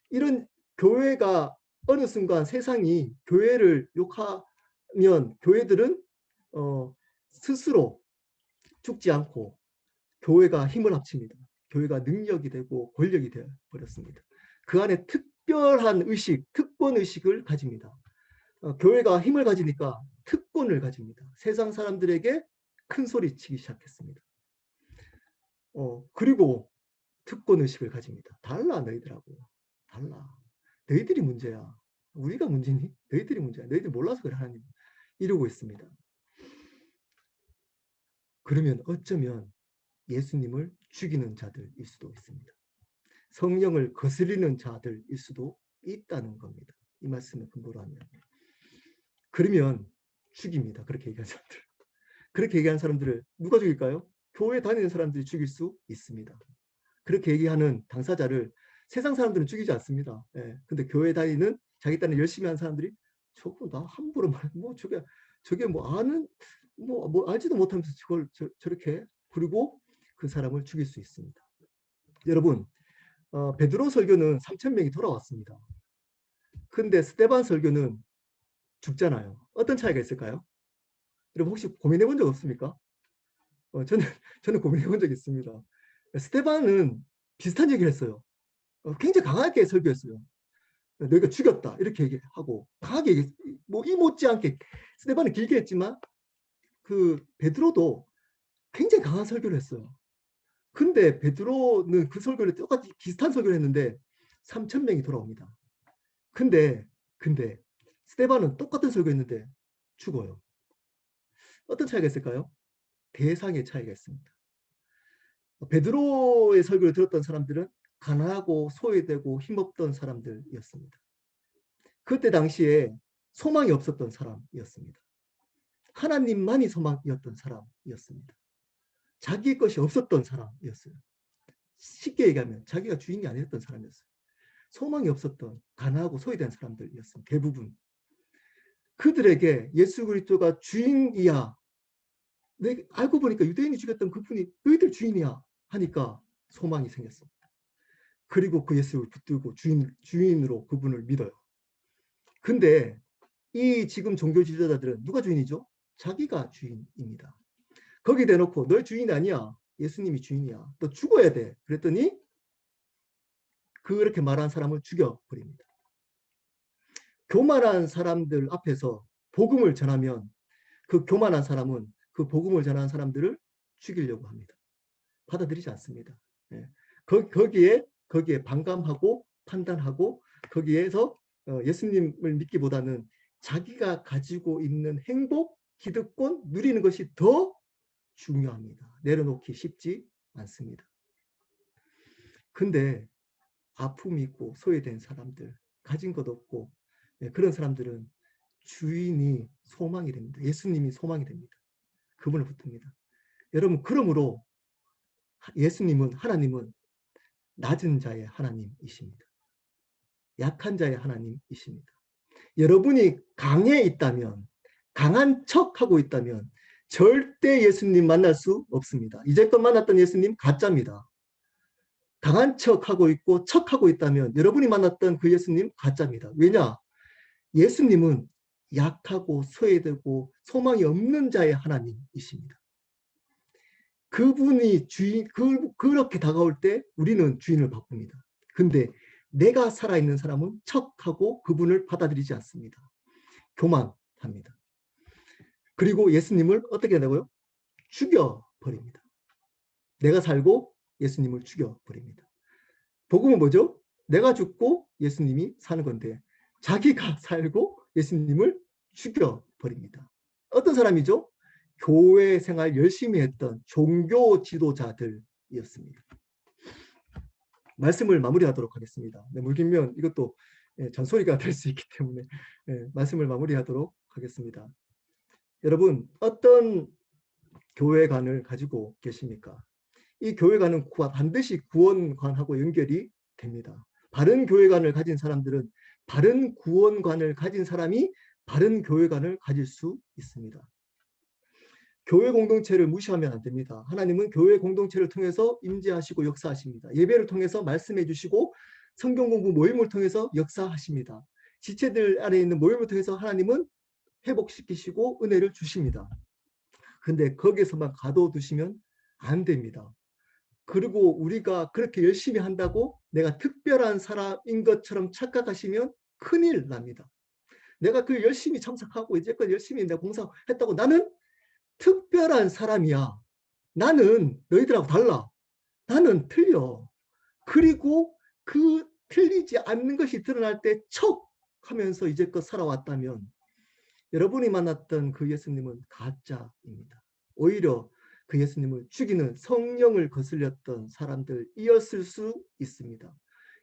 이런 교회가 어느 순간 세상이 교회를 욕하면 교회들은 스스로 죽지 않고 교회가 힘을 합칩니다. 교회가 능력이 되고 권력이 되어 버렸습니다. 그 안에 특별한 의식, 특권의식을 가집니다. 교회가 힘을 가지니까 특권을 가집니다. 세상 사람들에게 큰 소리 치기 시작했습니다. 그리고 특권의식을 가집니다. 달라 너희들하고. 달라. 너희들이 문제야. 우리가 문제니? 너희들이 문제야. 너희들 몰라서 그래 하나님. 이러고 있습니다. 그러면 어쩌면 예수님을 죽이는 자들일 수도 있습니다. 성령을 거스리는 자들일 수도 있다는 겁니다. 이 말씀을 근거로 하면. 그러면 죽입니다. 그렇게 얘기한 사람들. 그렇게 얘기하는 사람들을 누가 죽일까요? 교회 다니는 사람들이 죽일 수 있습니다. 그렇게 얘기하는 당사자를 세상 사람들은 죽이지 않습니다. 예. 근데 교회 다니는 자기 딴에 열심히 하는 사람들이 저거 나 함부로 뭐 저게 뭐 아는 뭐 알지도 못하면서 저걸 저렇게 그리고 그 사람을 죽일 수 있습니다. 여러분 베드로 설교는 3,000명이 돌아왔습니다. 근데 스데반 설교는 죽잖아요. 어떤 차이가 있을까요? 여러분 혹시 고민해 본 적 없습니까? 저는 고민해 본 적 있습니다. 스데반은 비슷한 얘기를 했어요. 굉장히 강하게 설교했어요. 너희가 죽였다 이렇게 얘기하고 강하게 얘기 뭐이 못지않게 스데반은 길게 했지만 그 베드로도 굉장히 강한 설교를 했어요. 근데 베드로는 그 설교를 똑같이 비슷한 설교를 했는데 3,000명이 돌아옵니다. 근데 스데반은 똑같은 설교했는데 죽어요. 어떤 차이가 있을까요? 대상의 차이가 있습니다. 베드로의 설교를 들었던 사람들은 가난하고 소외되고 힘없던 사람들이었습니다. 그때 당시에 소망이 없었던 사람이었습니다. 하나님만이 소망이었던 사람이었습니다. 자기 것이 없었던 사람이었어요. 쉽게 얘기하면 자기가 주인이 아니었던 사람이었어요. 소망이 없었던 가난하고 소외된 사람들이었습니다. 대부분. 그들에게 예수 그리스도가 주인이야. 알고 보니까 유대인이 죽였던 그분이 너희들 주인이야 하니까 소망이 생겼습니다. 그리고 그 예수를 붙들고 주인으로 그분을 믿어요. 근데 이 지금 종교 지도자들은 누가 주인이죠? 자기가 주인입니다. 거기 대놓고 너 주인 아니야. 예수님이 주인이야. 너 죽어야 돼. 그랬더니 그렇게 말한 사람을 죽여버립니다. 교만한 사람들 앞에서 복음을 전하면 그 교만한 사람은 그 복음을 전하는 사람들을 죽이려고 합니다. 받아들이지 않습니다. 예. 거기에 반감하고 판단하고 거기에서 예수님을 믿기보다는 자기가 가지고 있는 행복, 기득권, 누리는 것이 더 중요합니다. 내려놓기 쉽지 않습니다. 근데 아픔이 있고 소외된 사람들, 가진 것 없고 그런 사람들은 주인이 소망이 됩니다. 예수님이 소망이 됩니다. 그분을 붙듭니다. 여러분, 그러므로 하나님은 낮은 자의 하나님이십니다. 약한 자의 하나님이십니다. 여러분이 강해 있다면, 강한 척하고 있다면 절대 예수님 만날 수 없습니다. 이제껏 만났던 예수님 가짜입니다. 강한 척하고 있고 척하고 있다면 여러분이 만났던 그 예수님 가짜입니다. 왜냐? 예수님은 약하고 소외되고 소망이 없는 자의 하나님이십니다. 그분이 그렇게 다가올 때 우리는 주인을 바꿉니다. 근데 내가 살아있는 사람은 척하고 그분을 받아들이지 않습니다. 교만합니다. 그리고 예수님을 어떻게 한다고요? 죽여버립니다. 내가 살고 예수님을 죽여버립니다. 복음은 뭐죠? 내가 죽고 예수님이 사는 건데 자기가 살고 예수님을 죽여버립니다. 어떤 사람이죠? 교회 생활 열심히 했던 종교 지도자들이었습니다. 말씀을 마무리하도록 하겠습니다. 물기면 이것도 잔소리가 될 수 있기 때문에 말씀을 마무리하도록 하겠습니다. 여러분, 어떤 교회관을 가지고 계십니까? 이 교회관은 반드시 구원관하고 연결이 됩니다. 바른 교회관을 가진 사람들은 바른 구원관을 가진 사람이 바른 교회관을 가질 수 있습니다. 교회 공동체를 무시하면 안 됩니다. 하나님은 교회 공동체를 통해서 임재하시고 역사하십니다. 예배를 통해서 말씀해 주시고 성경 공부 모임을 통해서 역사하십니다. 지체들 안에 있는 모임을 통해서 하나님은 회복시키시고 은혜를 주십니다. 근데 거기에서만 가둬두시면 안 됩니다. 그리고 우리가 그렇게 열심히 한다고 내가 특별한 사람인 것처럼 착각하시면 큰일 납니다. 내가 그 열심히 참석하고 이제껏 열심히 내가 봉사했다고 나는 특별한 사람이야. 나는 너희들하고 달라. 나는 틀려. 그리고 그 틀리지 않는 것이 드러날 때 척 하면서 이제껏 살아왔다면 여러분이 만났던 그 예수님은 가짜입니다. 오히려 그 예수님을 죽이는 성령을 거슬렸던 사람들이었을 수 있습니다.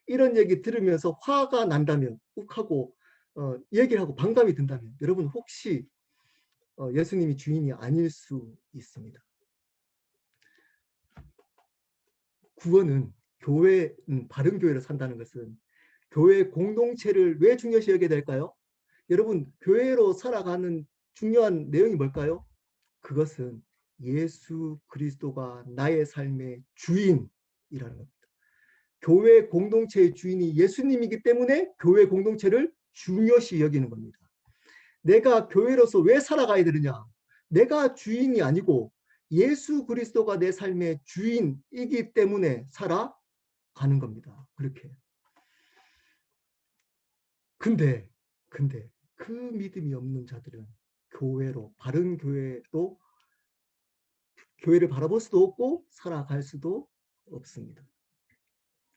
이런 얘기 들으면서 화가 난다면 욱하고 얘기를 하고 반감이 든다면 여러분 혹시 예수님이 주인이 아닐 수 있습니다. 구원은 바른 교회를 산다는 것은 교회 공동체를 왜 중요시 여겨야 될까요? 여러분 교회로 살아가는 중요한 내용이 뭘까요? 그것은 예수 그리스도가 나의 삶의 주인이라는 겁니다. 교회 공동체의 주인이 예수님이기 때문에 교회 공동체를 중요시 여기는 겁니다. 내가 교회로서 왜 살아가야 되느냐? 내가 주인이 아니고 예수 그리스도가 내 삶의 주인이기 때문에 살아가는 겁니다. 그렇게. 근데 그 믿음이 없는 자들은 바른 교회로 교회를 바라볼 수도 없고 살아갈 수도 없습니다.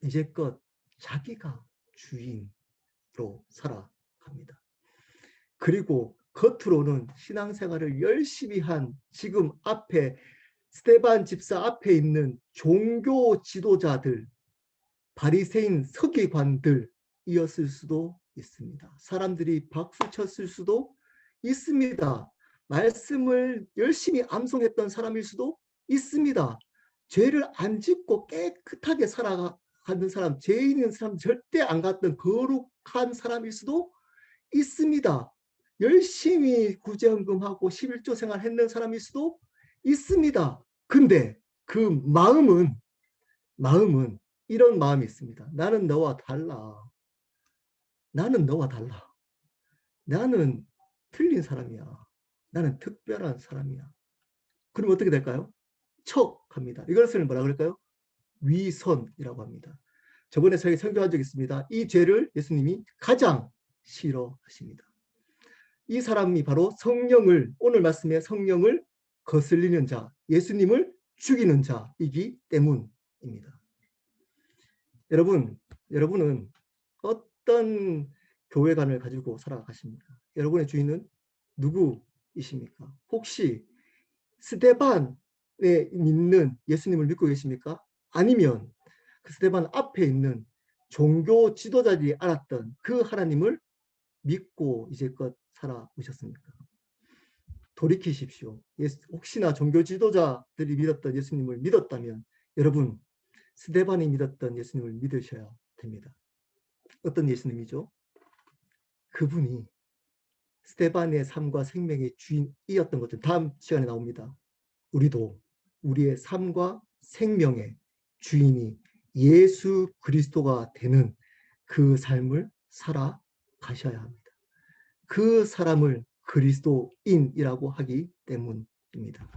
이제껏 자기가 주인으로 살아갑니다. 그리고 겉으로는 신앙생활을 열심히 한 지금 앞에 스데반 집사 앞에 있는 종교 지도자들, 바리새인 서기관들이었을 수도 있습니다. 사람들이 박수 쳤을 수도 있습니다. 말씀을 열심히 암송했던 사람일 수도 있습니다. 죄를 안 짓고 깨끗하게 살아가는 사람, 죄 있는 사람 절대 안 갔던 거룩한 사람일 수도 있습니다. 열심히 구제헌금하고 11조 생활했는 사람일 수도 있습니다. 근데 그 마음은 이런 마음이 있습니다. 나는 너와 달라. 나는 너와 달라. 나는 틀린 사람이야. 나는 특별한 사람이야. 그럼 어떻게 될까요? 척합니다. 이것을 뭐라 그럴까요? 위선이라고 합니다. 저번에 저희 설교한 적 있습니다. 이 죄를 예수님이 가장 싫어하십니다. 이 사람이 바로 성령을, 오늘 말씀에 성령을 거슬리는 자, 예수님을 죽이는 자이기 때문입니다. 여러분은 어떤 교회관을 가지고 살아가십니까? 여러분의 주인은 누구이십니까? 혹시 스데반에 있는 예수님을 믿고 계십니까? 아니면 그 스데반 앞에 있는 종교 지도자들이 알았던 그 하나님을 믿고 이제껏 살아오셨습니까? 돌이키십시오. 혹시나 종교 지도자들이 믿었던 예수님을 믿었다면 여러분 스데반이 믿었던 예수님을 믿으셔야 됩니다. 어떤 예수님이죠? 그분이 스데반의 삶과 생명의 주인이었던 것들 다음 시간에 나옵니다. 우리도 우리의 삶과 생명의 주인이 예수 그리스도가 되는 그 삶을 살아가셔야 합니다. 그 사람을 그리스도인이라고 하기 때문입니다.